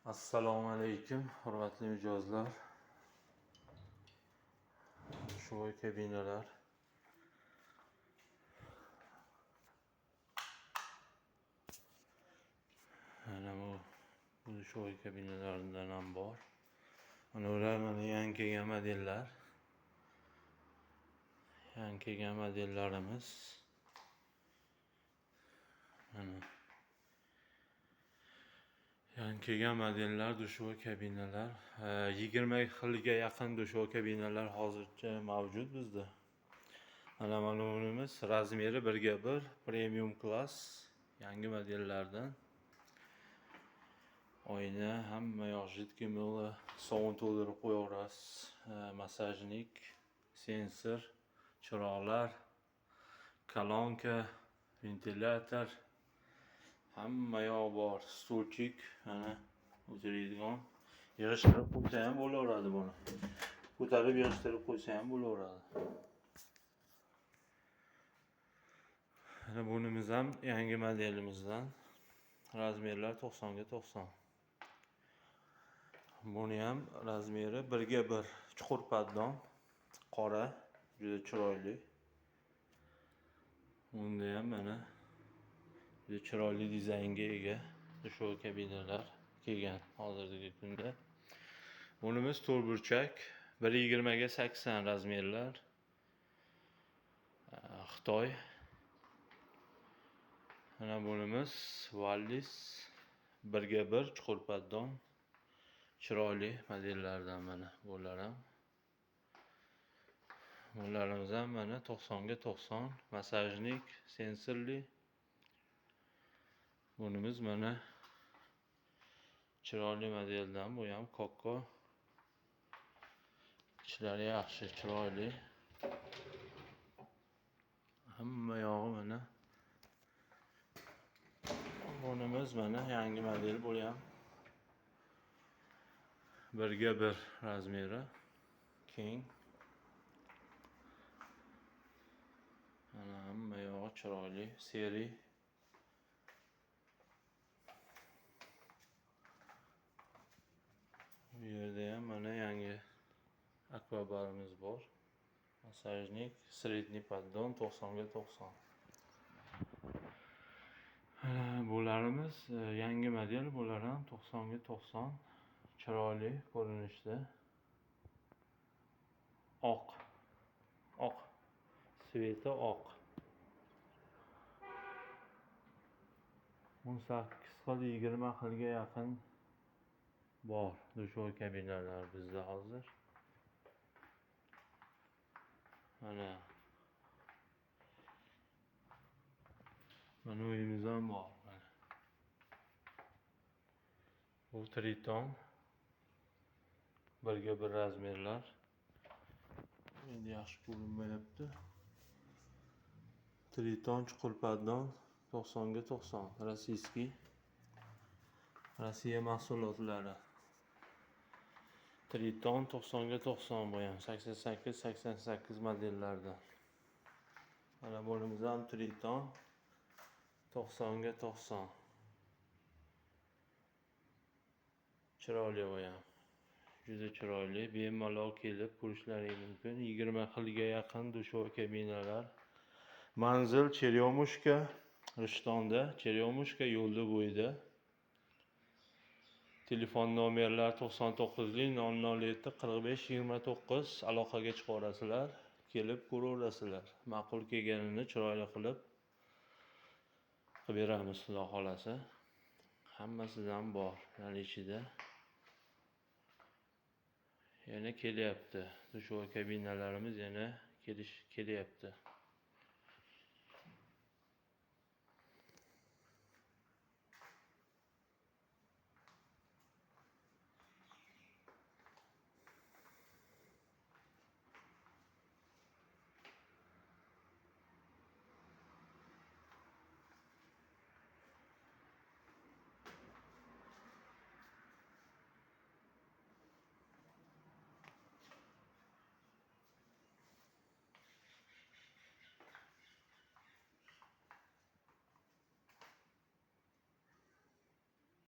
Assalomu alaykum, hurmatli mijozlar. Shu kabinalar. Mana bu shu kabinalaridan ham bor. Ular mana yangi kelgan modellar. Yangi kelgan modellarimiz. Mana yangi kelgan modellar dushoy kabinalar. 20 xilga yaqin dushoy kabinalar hozircha mavjud bizda. Mana bunimiz razmeri 1/1 premium klass yangi modellardan. Oyna hamma yoq jidkimli sovun to'ldirib qo'yaverasiz. Masajnik, sensor, chiroqlar, kolonka, ventilyator hamma yoq bor. Stulchik, mana o'tiradigan. Yig'ishtirib qo'ysa ham bo'laveradi buni. Ko'tarib yig'ishtirib qo'ysa ham bo'laveradi. Mana bunimiz ham yangi modelimizdan. Razmerlar 90 ga 90. Buni ham razmeri 1/1 chuqur paddon, qora, juda chiroyli. Bunda ham mana juda chiroyli dizaynga ega shu kabinalar kelgan hozirgi kunda. Bunimiz to'rtburchak 1.20 ga 80 razmerlar. Xitoy. Mana bunimiz Wallis 1/1 chuqur paddon. Chiroyli modellardan mana bular ham. Bularimiz ham mana 90 ga 90 masajnik, sensorli. Bunimiz mana chiroyli modeldan, bu ham Coco. Ishlari yaxshi, chiroyli. Hamma yog'i mana. Bunimiz mana yangi model, bu ham 1/1 razmeri keng. Mana hamma yog'i chiroyli, seri. Bu yerda ham mana yangi akvabarimiz bor. Masajnik, sredniy paddon 90 ga 90. Bularimiz yangi model, bular ham 90 ga 90. Chiroyli ko'rinishda. Oq. Sveti oq. 18 xil, 20 xilga yaqin bor dushoy kabinalar bizda hozir. Mana uyimiz ham bor. Bu Triton 1/1 razmerlar. Endi yaxshi ko'rinmayapti. Triton chuqur paddon 90 ga 90. Rossiya mahsulotlari. Triton 90 ga 90 bu ham 88 modellardan. Mana bunimiz ham Triton 90 ga 90. Chiroyli bu ham. Juda chiroyli, bemalol kelib ko'rishlaringiz mumkin. 20 xilga yaqin dushoy kabinalar. Manzil Cheryomushka, Rishtonda, Cheryomushka yo'lda bo'yida. Telefon nomerlar 99 007 45 29. Aloqaga chiqaverasizlar, kelib ko'raverasizlar. Ma'qul kelganini chiroyli qilib beramiz, xudo xolasa. Hammasidan bor ichida. Yana kelyapti. Dushoy kabinalarimiz yana kelyapti.